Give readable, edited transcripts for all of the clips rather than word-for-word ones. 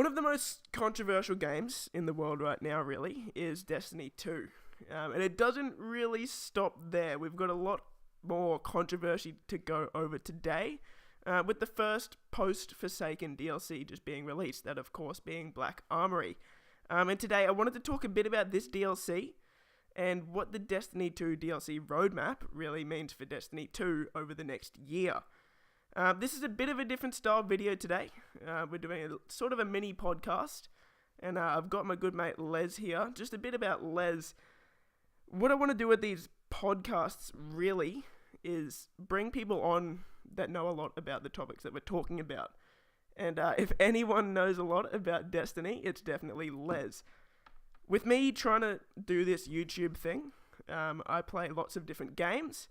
One of the most controversial games in the world right now, really, is Destiny 2. And it doesn't really stop there. We've got a lot more controversy to go over today, with the first post-Forsaken DLC just being released, that of course being Black Armory. And today I wanted to talk a bit about this DLC and what the Destiny 2 DLC roadmap really means for Destiny 2 over the next year. This is a bit of a different style video today. We're doing sort of a mini podcast, and I've got my good mate Lez here. Just a bit about Lez. What I want to do with these podcasts really is bring people on that know a lot about the topics that we're talking about. And if anyone knows a lot about Destiny, it's definitely Lez. With me trying to do this YouTube thing, I play lots of different games.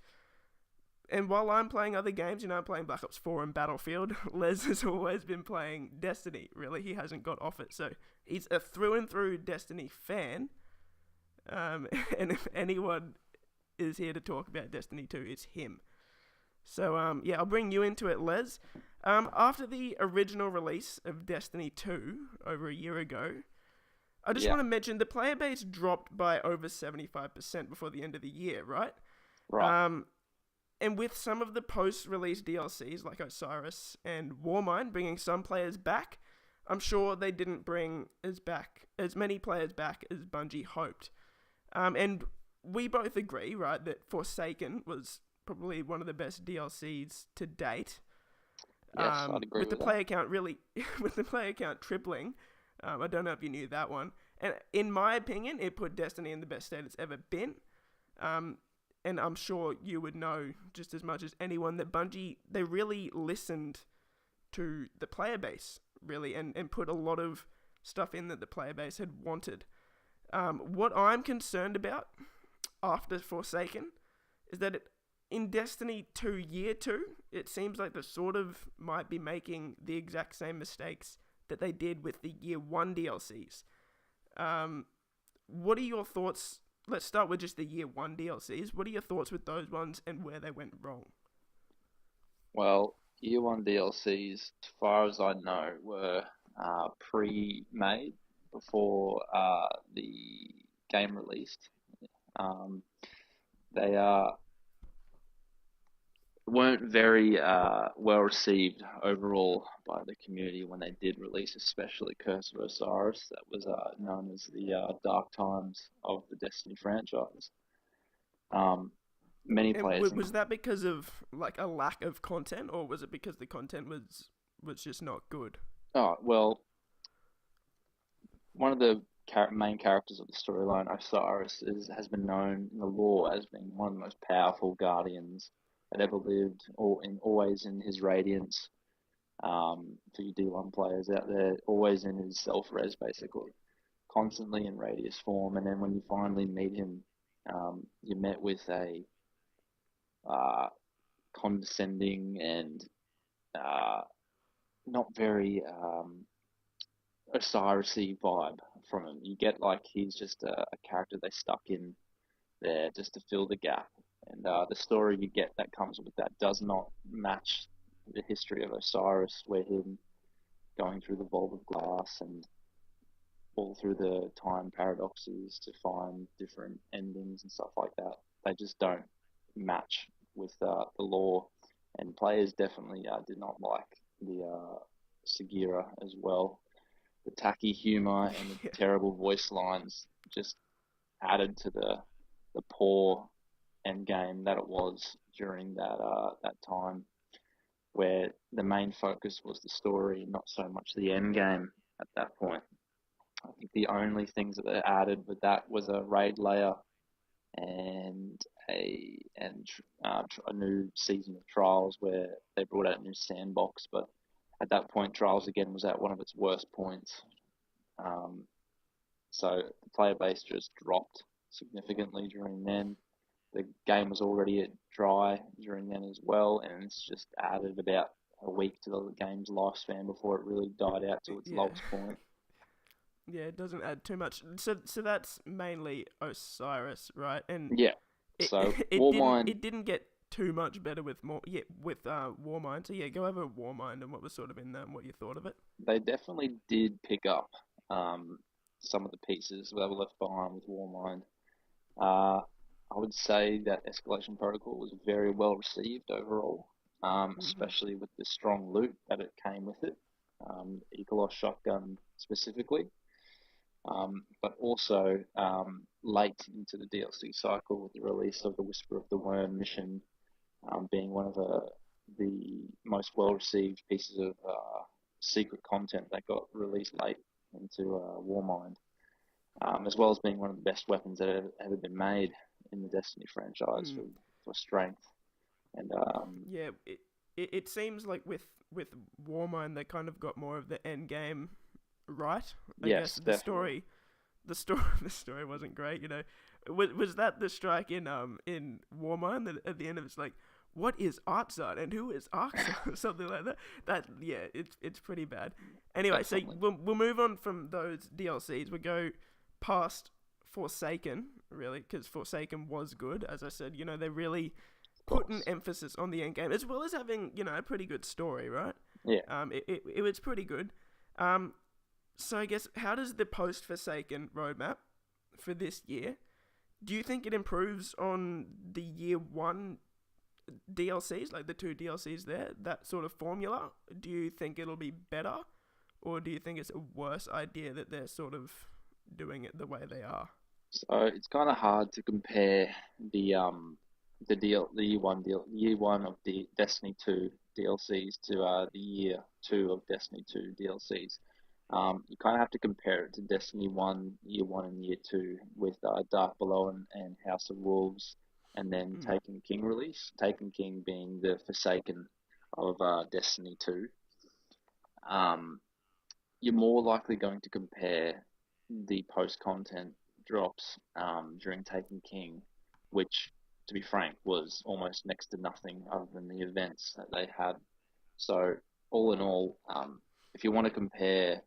And while I'm playing other games, I'm playing Black Ops 4 and Battlefield, Lez has always been playing Destiny. Really, he hasn't got off it. So he's a through and through Destiny fan. And if anyone is here to talk about Destiny 2, it's him. So, I'll bring you into it, Lez. After the original release of Destiny 2 over a year ago, I just want to mention the player base dropped by over 75% before the end of the year, right? Right. And with some of the post-release DLCs like Osiris and Warmind bringing some players back, I'm sure they didn't bring as many players back as Bungie hoped. And we both agree, right, that Forsaken was probably one of the best DLCs to date. Yes, I'd agree with the with player count with the player count tripling. I don't know if you knew that one. And in my opinion, it put Destiny in the best state it's ever been. And I'm sure you would know just as much as anyone that Bungie, they really listened to the player base, really, and put a lot of stuff in that the player base had wanted. What I'm concerned about after Forsaken is that in Destiny 2 Year 2, it seems like they sort of might be making the exact same mistakes that they did with the Year 1 DLCs. What are your thoughts? Let's start with just the Year 1 DLCs. What are your thoughts with those ones and where they went wrong? Well, Year 1 DLCs, as far as I know, were pre-made before the game released. They weren't very well received overall by the community when they did release, especially Curse of Osiris. That was known as the dark times of the Destiny franchise. Many players. Was that because of like a lack of content, or was it because the content was just not good? Oh well, one of the main characters of the storyline, Osiris, has been known in the lore as being one of the most powerful guardians that ever lived, always in his radiance. For you D1 players out there, always in his self-res, basically, constantly in radius form. And then when you finally meet him, you're met with a condescending and not very Osiris-y vibe from him. You get like he's just a character they stuck in there just to fill the gap. And the story you get that comes with that does not match the history of Osiris, where him going through the Vault of Glass and all through the time paradoxes to find different endings and stuff like that. They just don't match with the lore. And players definitely did not like the Sagira as well. The tacky humor and the terrible voice lines just added to the poor end game that it was during that time, where the main focus was the story, not so much the end game at that point. I think the only things that they added with that was a raid layer and a new season of Trials, where they brought out a new sandbox. But at that point, Trials again was at one of its worst points. So the player base just dropped significantly during then. The game was already dry during then as well, and it's just added about a week to the game's lifespan before it really died out to its lowest point. Yeah, it doesn't add too much. So that's mainly Osiris, right? And yeah. So Warmind, it didn't get too much better with more with Warmind. So yeah, go over Warmind and what was sort of in there and what you thought of it. They definitely did pick up some of the pieces that were left behind with Warmind. Uh, I would say that Escalation Protocol was very well received overall, Hmm. especially with the strong loot that it came with it, Ecolos shotgun specifically, but also late into the DLC cycle with the release of the Whisper of the Worm mission being one of the most well received pieces of secret content that got released late into Warmind, as well as being one of the best weapons that have ever been made in the Destiny franchise Mm. for strength. And Yeah, it seems like with Warmind they kind of got more of the end game right. I guess yes, definitely. the story the story wasn't great. Was that the strike in Warmind that at the end of it's like, what is Artside and who is Arkside or something like that? That yeah, it's pretty bad. Anyway, so Definitely. we'll move on from those DLCs. We'll go past Forsaken really because Forsaken was good. As I said, they really Of put an course. emphasis on the end game as well as having a pretty good story, right? Yeah. It was pretty good. Um, so I guess how does the post Forsaken roadmap for this year? Do you think it improves on the year one DLCs, like the two DLCs there, that sort of formula? Do you think it'll be better, or do you think it's a worse idea that they're sort of doing it the way they are? So it's kind of hard to compare the year one of the Destiny 2 DLCs to the year two of Destiny 2 DLCs. You kind of have to compare it to Destiny 1, year one and year two with Dark Below and House of Wolves, and then Mm. Taken King release. Taken King being the Forsaken of Destiny 2. Um, you're more likely going to compare the post content drops during Taken King, which, to be frank, was almost next to nothing other than the events that they had. So, all in all, if you want to compare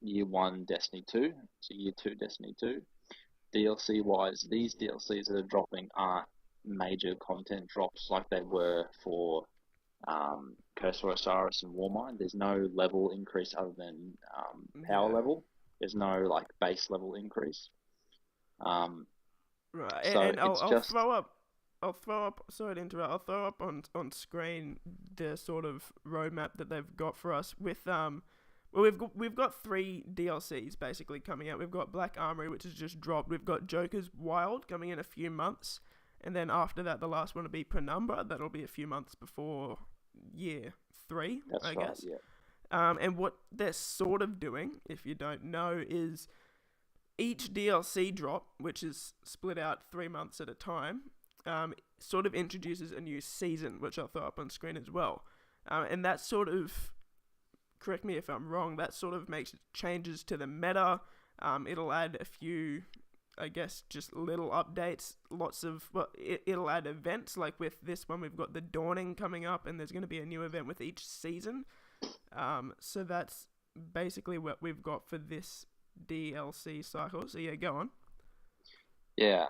year one Destiny 2 to year two Destiny 2, DLC wise, these DLCs that are dropping aren't major content drops like they were for Curse of Osiris and Warmind. There's no level increase other than power Yeah. level. There's no like base level increase. Um, Right, so and it's I'll just throw up. I'll throw up. Sorry to interrupt. I'll throw up on screen the sort of roadmap that they've got for us with. Well, we've got three DLCs basically coming out. We've got Black Armory, which has just dropped. We've got Joker's Wild coming in a few months, and then after that, the last one will be Penumbra. That'll be a few months before year three, I that's right. guess. Yeah. And what they're sort of doing, if you don't know, is each DLC drop, which is split out 3 months at a time, sort of introduces a new season, which I'll throw up on screen as well. And that sort of, correct me if I'm wrong, that sort of makes changes to the meta. It'll add a few, I guess, just little updates. Lots of, well, it'll add events. Like with this one, we've got the Dawning coming up, and there's going to be a new event with each season. So that's basically what we've got for this DLC cycle. So yeah, go on. Yeah.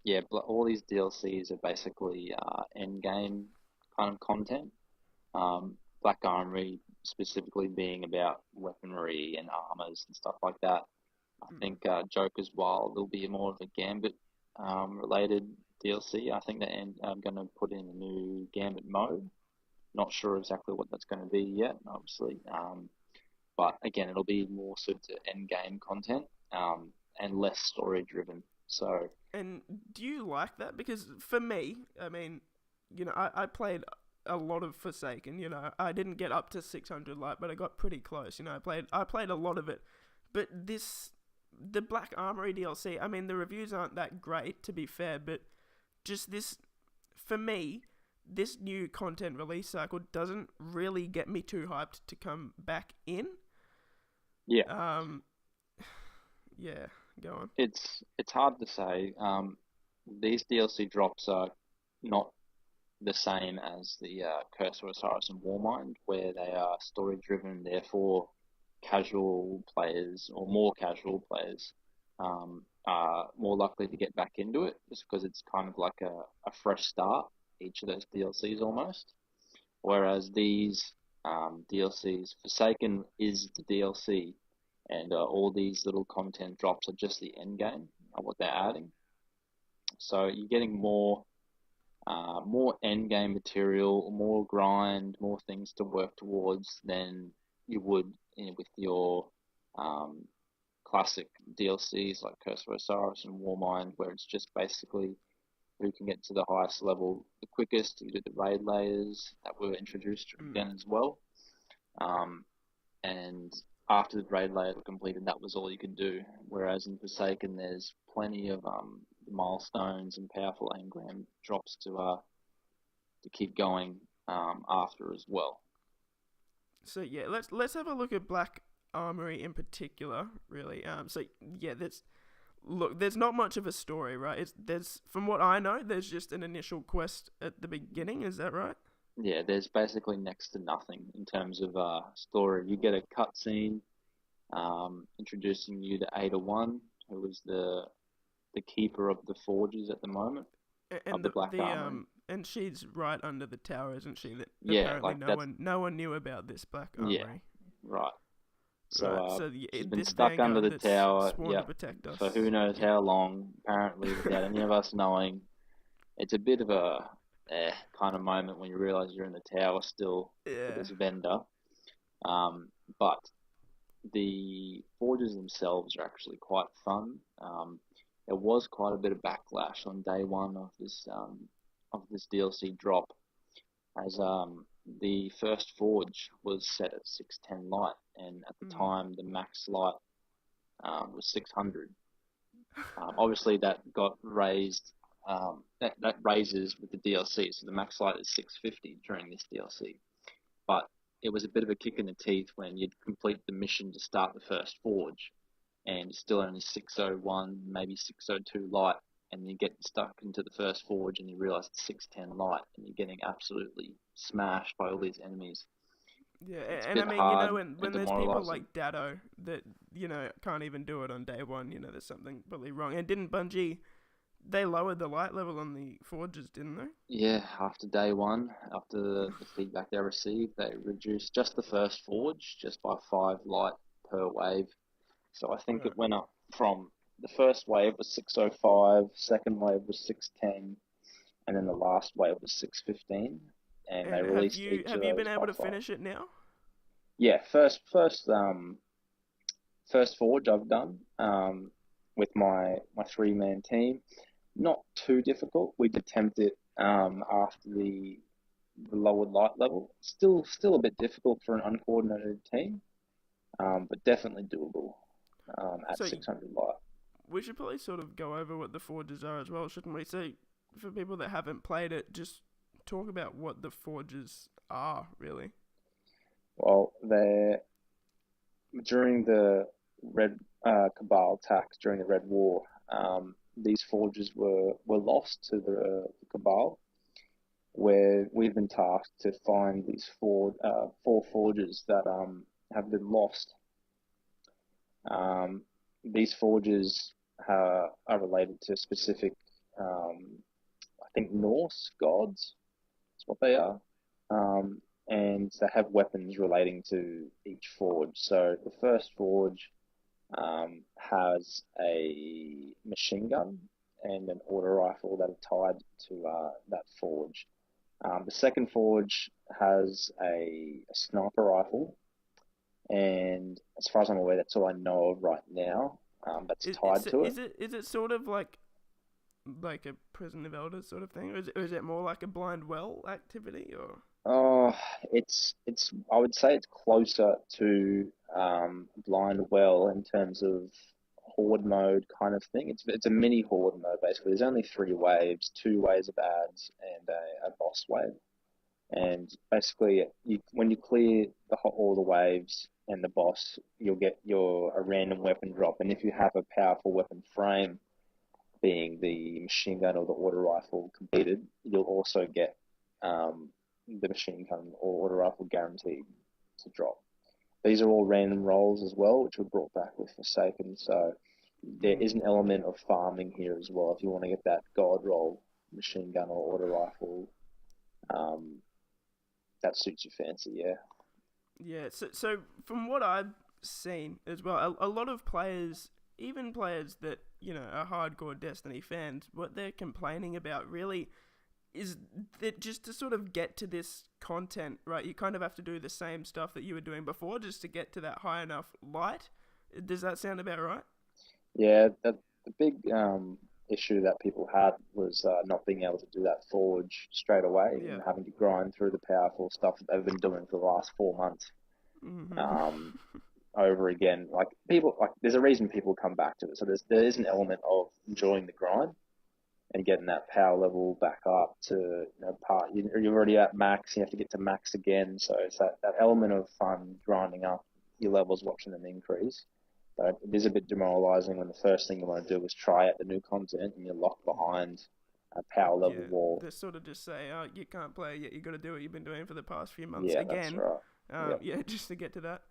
Yeah. All these DLCs are basically end game kind of content. Black Armory specifically being about weaponry and armors and stuff like that. I Mm. think Joker's Wild will be more of a Gambit related DLC. I think they're going to put in a new Gambit mode. Not sure exactly what that's going to be yet, obviously. But again, it'll be more suited to end game content and less story driven. So And do you like that? Because for me, I mean, I played a lot of Forsaken. I didn't get up to 600 light, but I got pretty close. I played a lot of it. But the Black Armory DLC, I mean, the reviews aren't that great, to be fair, but just this, for me, this new content release cycle doesn't really get me too hyped to come back in. yeah, Um, yeah, go on. it's hard to say. These DLC drops are not the same as the Curse of Osiris and Warmind, where they are story driven, therefore casual players or more casual players are more likely to get back into it just because it's kind of like a fresh start. each of those DLCs almost. Whereas these DLCs, Forsaken is the DLC, and all these little content drops are just the end game of what they're adding. So you're getting more end game material, more grind, more things to work towards than you would with your um, classic DLCs like Curse of Osiris and Warmind, where it's just basically who can get to the highest level the quickest. You do the raid layers that were introduced again as well. And after the raid layers were completed, that was all you could do. Whereas in Forsaken, there's plenty of milestones and powerful engram drops to keep going after as well. So yeah, let's have a look at Black Armory in particular, really. So yeah, there's not much of a story, right? There's from what I know, there's just an initial quest at the beginning. Is that right? Yeah, there's basically next to nothing in terms of story. You get a cutscene introducing you to Ada One, who is the keeper of the forges at the moment of And the Black Armory. and she's right under the tower, isn't she? That Yeah, apparently like that's no one knew about this Black yeah, Armory. right. So Right. So she's been this stuck under vanguard the that's tower, sworn to yep, protect for us. who knows Yeah. how long, apparently without any of us knowing. It's a bit of a kind of moment when you realize you're in the tower still for Yeah. this vendor. But the forges themselves are actually quite fun. There was quite a bit of backlash on day one of this DLC drop, as the first forge was set at 610 light, and at the time the max light was 600. Obviously, that got raised. That raises with the DLC, so the max light is 650 during this DLC. But it was a bit of a kick in the teeth when you'd complete the mission to start the first forge, and it's still only 601, maybe 602 light, and you get stuck into the first forge and you realize it's 610 light, and you're getting absolutely smashed by all these enemies. Yeah, It's a and I bit mean, hard and when there's people demoralizing. like Datto that can't even do it on day one, there's something probably wrong. And didn't Bungie they lowered the light level on the forges, didn't they? Yeah, after day one, after the feedback they received, they reduced just the first forge just by 5 light per wave. So I think Right. it went up from the first wave was 605, second wave was 610, and then the last wave was 615. And they And released each of have you been those able by to 5. finish it now? Yeah, first forge I've done with my 3-man team. Not too difficult. We did attempt it after the lowered light level. Still a bit difficult for an uncoordinated team, but definitely doable at So 600 light. we should probably sort of go over what the forges are as well, shouldn't we? So for people that haven't played it, just talk about what the forges are, really. Well, during the Red Cabal attacks during the Red War, these forges were lost to the Cabal, where we've been tasked to find these four forges that have been lost. These forges are related to specific, I think, Norse gods. That's what they are. And they have weapons relating to each forge. So the first forge has a machine gun and an auto rifle that are tied to that forge. The second forge has a sniper rifle, and as far as I'm aware, that's all I know of right now. That's tied to it. Is it sort of like a prison of elders sort of thing, or is it more like a blind well activity, or? Oh, it's. I would say it's closer to blind well in terms of horde mode kind of thing. It's a mini horde mode basically. There's only 3 waves, 2 waves of ads and a boss wave. And basically, when you clear all the waves and the boss, you'll get a random weapon drop. And if you have a powerful weapon frame, being the machine gun or the auto rifle completed, you'll also get the machine gun or auto rifle guaranteed to drop. These are all random rolls as well, which were brought back with Forsaken. So there is an element of farming here as well. If you want to get that god roll, machine gun or auto rifle um, that suits your fancy. Yeah. Yeah, so from what I've seen as well, a lot of players, even players that, are hardcore Destiny fans, what they're complaining about really is that just to sort of get to this content, right, you kind of have to do the same stuff that you were doing before just to get to that high enough light. Does that sound about right? Yeah, the big issue that people had was not being able to do that forge straight away Yeah. and having to grind through the powerful stuff that they've been doing for the last 4 months Hmm. um, over again. Like people, like there's a reason people come back to it. So there is an element of enjoying the grind and getting that power level back up to you're already at max. You have to get to max again. So it's that element of fun grinding up your levels, watching them increase. But it is a bit demoralizing when the first thing you want to do is try out the new content and you're locked behind a power level Yeah, wall. they sort of just say, oh, you can't play yet, you got to do what you've been doing for the past few months Yeah, that's again. right. Yep. Yeah, just to get to that.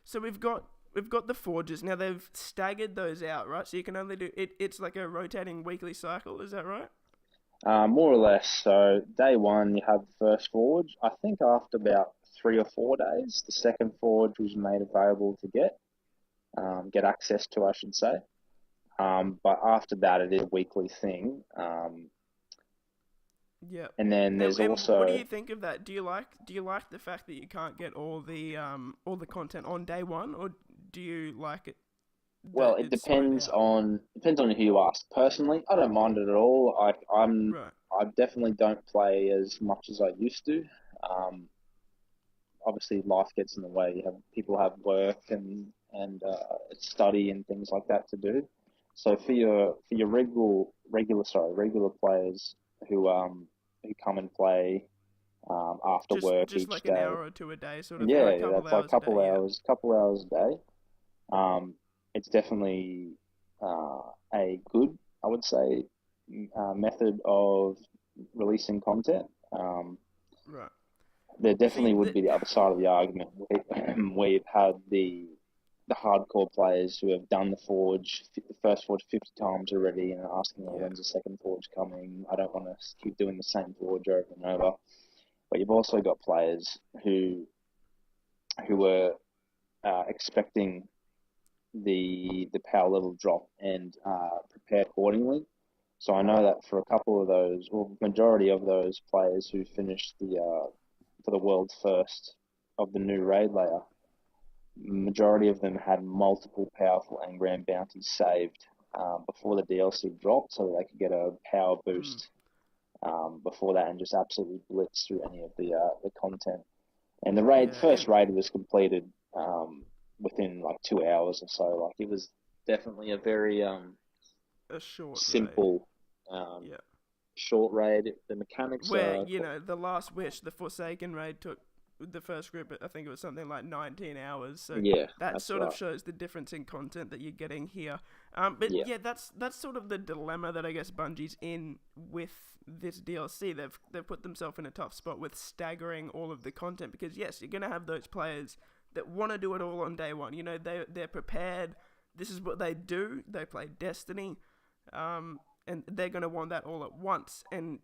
So we've got the forges now. They've staggered those out, right? So you can only do it. It's like a rotating weekly cycle. Is that right? More or less. So day one, you have the first forge. I think after about 3 or 4 days, the second forge was made available to get access to, I should say. But after that, it is a weekly thing. Yeah. And then there's And what do also, you think of that? Do you like the fact that you can't get all the content on day one, or do you like it well, that it it's spread out? depends on who you ask. Personally, I don't mind it at all. Right. I definitely don't play as much as I used to. Um, Obviously, life gets in the way. You have people have work and study and things like that to do. So for your regular players who come and play after work Just each like an day. hour or two a day, sort of thing, Yeah, like a yeah, couple that's like hours a day. Yeah. couple hours a day. Um, it's definitely uh, a good, I would say, method of releasing content. Right. There See definitely would that. be the other side of the argument where you've had the hardcore players who have done the first forge 50 times already and are asking, oh, Yeah. when's the second forge coming? I don't want to keep doing the same forge over and over. But you've also got players who were expecting the power level drop and prepare accordingly. So I know that for a couple of those, or majority of those players who finished for the world's first of the new raid layer, majority of them had multiple powerful engram bounties saved before the DLC dropped, so that they could get a power Mm, boost before that and just absolutely blitz through any of the content. And the raid, yeah. first And raid was completed within like 2 hours or so. Like it was definitely a very a short raid. simple, um, Yeah. short raid. The mechanics Where are the Last Wish, the Forsaken raid took the first group. I think it was something like 19 hours. So yeah, that that's sort of right. shows the difference in content that you're getting here. But Yeah, yeah, that's sort of the dilemma that I guess Bungie's in with this DLC. They've put themselves in a tough spot with staggering all of the content because yes, you're gonna have those players that want to do it all on day one. They're prepared. This is what they do. They play Destiny. And they're going to want that all at once. And,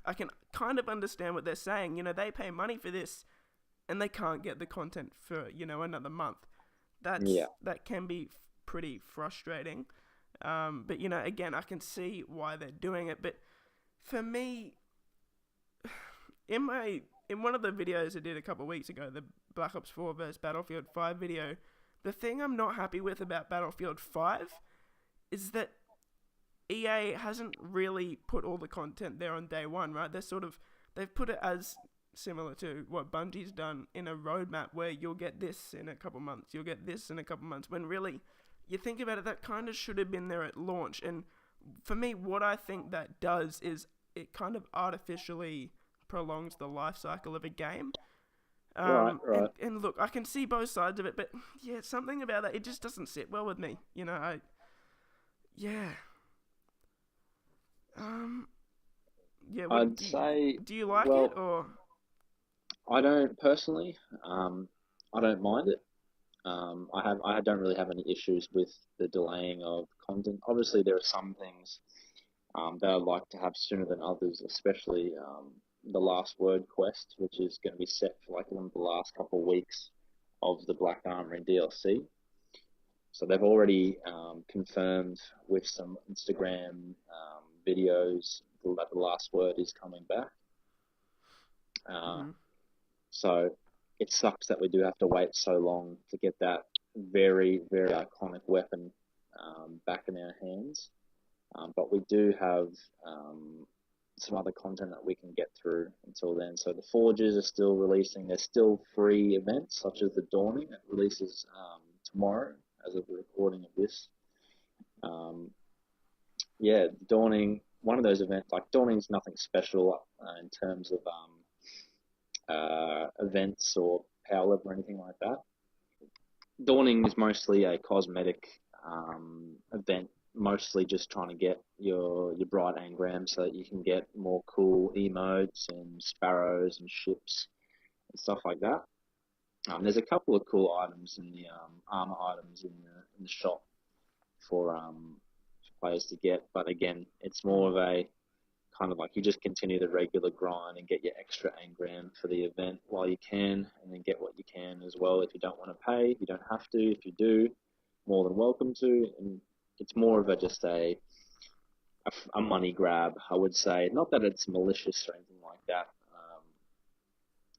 I can kind of understand what they're saying. They pay money for this and they can't get the content for, another month. yeah. That can be pretty frustrating. But, again, I can see why they're doing it. But for me, in one of the videos I did a couple of weeks ago, the Black Ops 4 versus Battlefield 5 video, the thing I'm not happy with about Battlefield 5 is that EA hasn't really put all the content there on day one, right? They've put it as similar to what Bungie's done in a roadmap where you'll get this in a couple months, you'll get this in a couple months, when really, you think about it, that kind of should have been there at launch. And for me, what I think that does is it kind of artificially prolongs the life cycle of a game. Right, And, right. and look, I can see both sides of it, but yeah, something about that, it just doesn't sit well with me. Yeah. Um, yeah. What I'd do you say, do you like it well, or? I don't personally. I don't mind it. I don't really have any issues with the delaying of content. Obviously, there are some things that I'd like to have sooner than others, especially the Last Word quest, which is going to be set for like one of the last couple of weeks of the Black Armory DLC. So they've already confirmed with some Instagram videos that the Last Word is coming back. Mm-hmm. So it sucks that we do have to wait so long to get that very, very iconic weapon back in our hands. But we do have some other content that we can get through until then. So the Forges are still releasing. There's still free events such as the Dawning that releases tomorrow as of the recording of this. Dawning, one of those events, like Dawning's nothing special in terms of events or power level or anything like that. Dawning is mostly a cosmetic event, mostly just trying to get your bright engram so that you can get more cool emotes and sparrows and ships and stuff like that. There's a couple of cool items in the armor items in the shop for players to get, but again, it's more of a kind of like you just continue the regular grind and get your extra engram for the event while you can, and then get what you can as well. If you don't want to pay, you don't have to. If you do, more than welcome to. And it's more of just a money grab, I would say. Not that it's malicious or anything like that.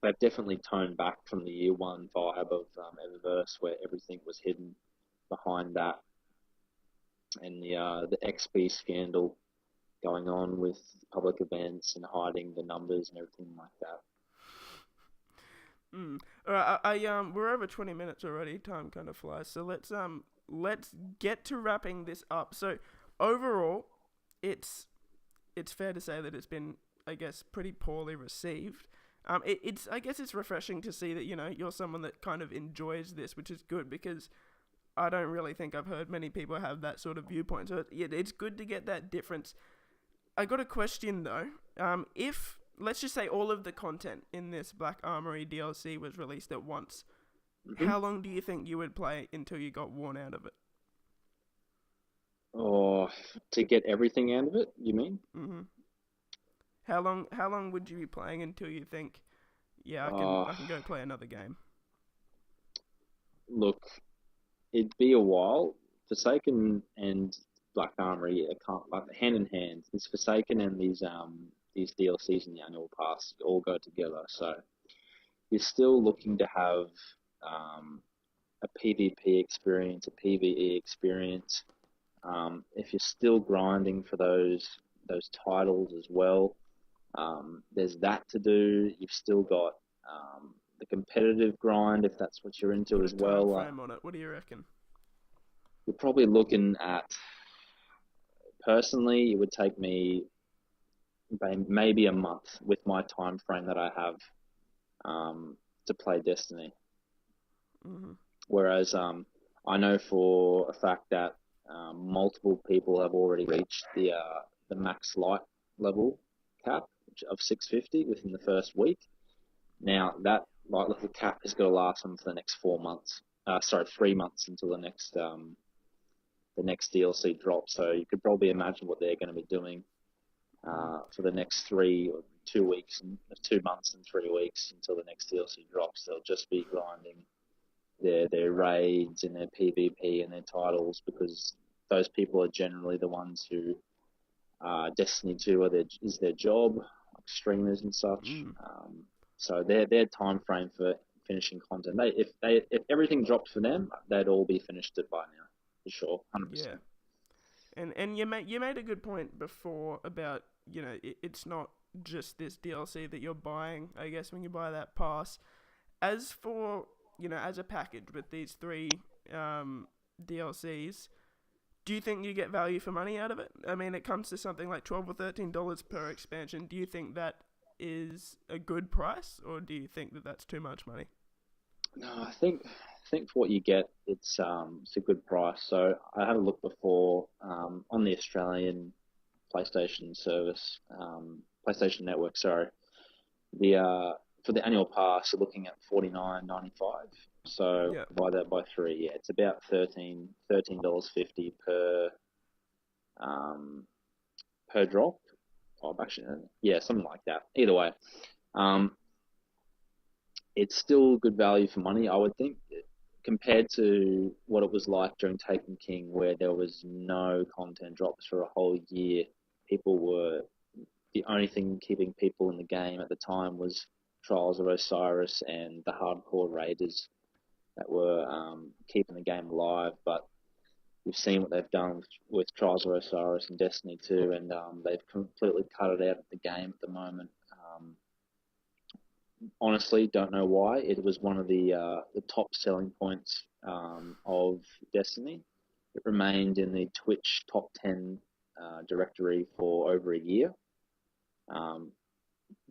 They've definitely toned back from the year one vibe of Eververse, where everything was hidden behind that, and the XP scandal going on with public events and hiding the numbers and everything like that. All right, we're over 20 minutes already. Time kind of flies. So let's get to wrapping this up. So overall, it's fair to say that it's been, I guess, pretty poorly received. I guess it's refreshing to see that, you know, you're someone that kind of enjoys this, which is good, because I don't really think I've heard many people have that sort of viewpoint. So it's good to get that difference. I got a question though. If, let's just say, all of the content in this Black Armory DLC was released at once, how long do you think you would play until you got worn out of it? Or to get everything out of it, you mean? Mm-hmm. How long would you be playing until you think, yeah, I can go play another game? Look, it'd be a while. Forsaken and Black Armory can't, like, hand in hand. This Forsaken and these DLCs in the annual pass all go together. So you're still looking to have a PvP experience, a PvE experience. If you're still grinding for those titles as well, there's that to do. You've still got the competitive grind if that's what you're into as well. Put a time frame on it. What do you reckon? You're probably looking at, personally, it would take me maybe a month with my time frame that I have to play Destiny. Mm-hmm. Whereas I know for a fact that multiple people have already reached the max light level cap of 650 within the first week. Now that light level cap is going to last them for the next 4 months. 3 months until the next DLC drop. So you could probably imagine what they're going to be doing for the next 2 weeks and 2 months and 3 weeks until the next DLC drops. They'll just be grinding their raids and their PvP and their titles, because those people are generally the ones who Destiny 2 is their job, like streamers and such. So their time frame for finishing content, if everything dropped for them, they'd all be finished it by now, for sure, 100%. Yeah, and you made a good point before about, you know, it's not just this DLC that you're buying, I guess, when you buy that pass. As for, you know, as a package with these 3 DLCs, do you think you get value for money out of it? I mean, it comes to something like $12 or $13 per expansion. Do you think that is a good price, or do you think that that's too much money? No, I think for what you get, it's a good price. So I had a look before on the Australian PlayStation service, PlayStation Network. Sorry, for the annual pass, you're looking at $49.95. So divide that by 3, yeah, it's about $13.50 per drop. Oh, actually, yeah, something like that. Either way, um, it's still good value for money, I would think, compared to what it was like during Taken King, where there was no content drops for a whole year. People were the only thing keeping people in the game at the time was Trials of Osiris and the hardcore raiders that were keeping the game alive. But we've seen what they've done with Trials of Osiris and Destiny 2, and they've completely cut it out of the game at the moment. Honestly, don't know why. It was one of the top selling points of Destiny. It remained in the Twitch top 10 directory for over a year,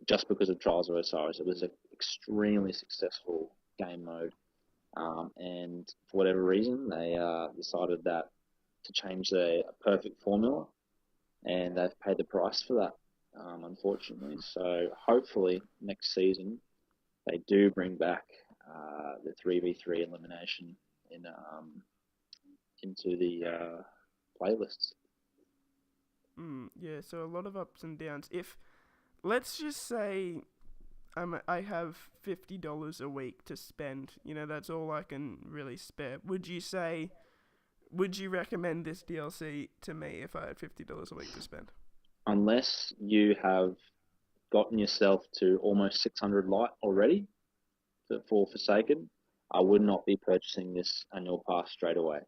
just because of Trials of Osiris. It was an extremely successful game mode, and for whatever reason, they decided that to change a perfect formula, and they've paid the price for that, unfortunately. So hopefully next season they do bring back the 3v3 elimination into the playlists. Yeah, so a lot of ups and downs. If, let's just say, I have $50 a week to spend, that's all I can really spare. Would you recommend this DLC to me if I had $50 a week to spend? Unless you have gotten yourself to almost 600 light already for Forsaken, I would not be purchasing this annual pass straight away.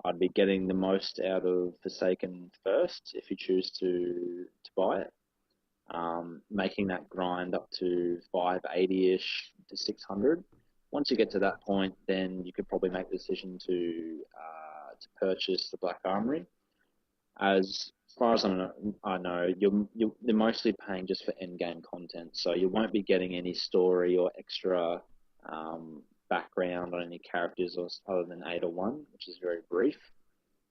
I'd be getting the most out of Forsaken first if you choose to buy it. Making that grind up to 580-ish to 600. Once you get to that point, then you could probably make the decision to purchase the Black Armory. As far as I know, you're mostly paying just for end-game content, so you won't be getting any story or extra background on any characters other than Ada 1, which is very brief.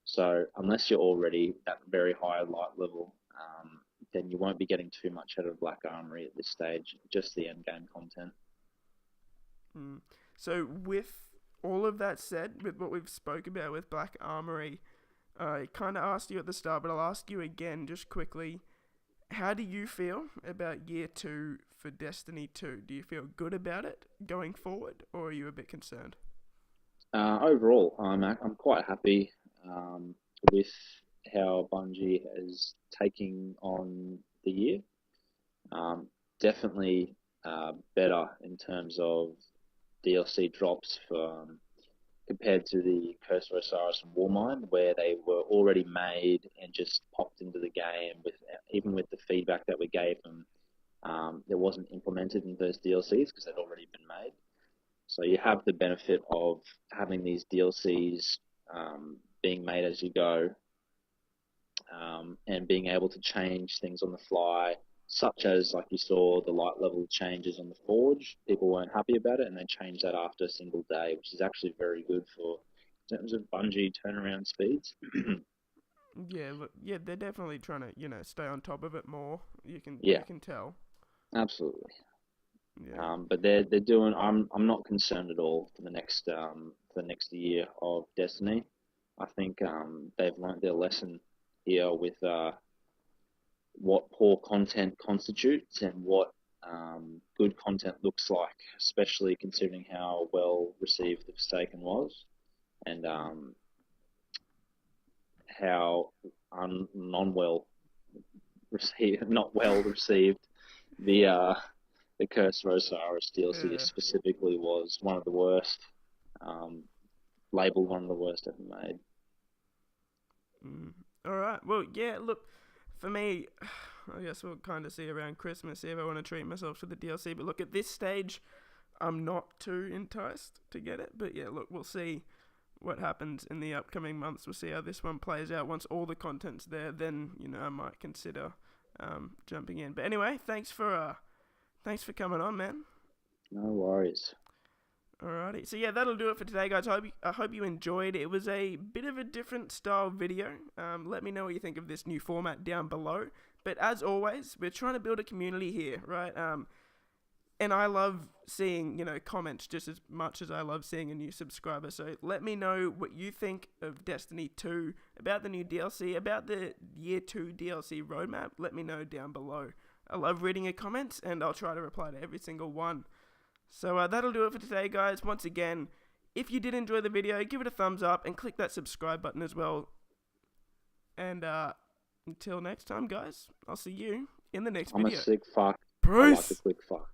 So unless you're already at very high light level, then you won't be getting too much out of Black Armory at this stage, just the end-game content. So with all of that said, with what we've spoke about with Black Armory, I kind of asked you at the start, but I'll ask you again just quickly. How do you feel about year 2 for Destiny 2? Do you feel good about it going forward, or are you a bit concerned? Overall, I'm quite happy with how Bungie is taking on the year. Definitely better in terms of DLC drops compared to the Curse of Osiris and Warmind, where they were already made and just popped into the game. Even with the feedback that we gave them, it wasn't implemented in those DLCs because they'd already been made. So you have the benefit of having these DLCs being made as you go, and being able to change things on the fly, such as, like you saw, the light level changes on the Forge. People weren't happy about it, and they changed that after a single day, which is actually very good in terms of Bungie turnaround speeds. Yeah, look, yeah, they're definitely trying to, stay on top of it more. You Yeah, can tell. absolutely. Yeah. But they're doing. I'm not concerned at all for the next year of Destiny. I think they've learned their lesson here with what poor content constitutes and what good content looks like, especially considering how well received the Forsaken was, and how not well received the Curse of Osiris DLC Yeah. specifically was. One of the worst, labeled one of the worst ever made. All right. Well, yeah. Look, for me, I guess we'll kind of see around Christmas, see if I want to treat myself to the DLC. But look, at this stage, I'm not too enticed to get it. But yeah, look, we'll see what happens in the upcoming months. We'll see how this one plays out. Once all the content's there, then I might consider jumping in. But anyway, thanks for coming on, man. No worries. Alrighty, so yeah, that'll do it for today, guys. I hope you enjoyed. It was a bit of a different style video. Let me know what you think of this new format down below. But as always, we're trying to build a community here, right? And I love seeing, comments just as much as I love seeing a new subscriber. So let me know what you think of Destiny 2, about the new DLC, about the Year 2 DLC roadmap. Let me know down below. I love reading your comments, and I'll try to reply to every single one. So that'll do it for today, guys. Once again, if you did enjoy the video, give it a thumbs up and click that subscribe button as well. And until next time, guys, I'll see you in the next video. I'm a sick fuck. Peace. I like a quick fuck.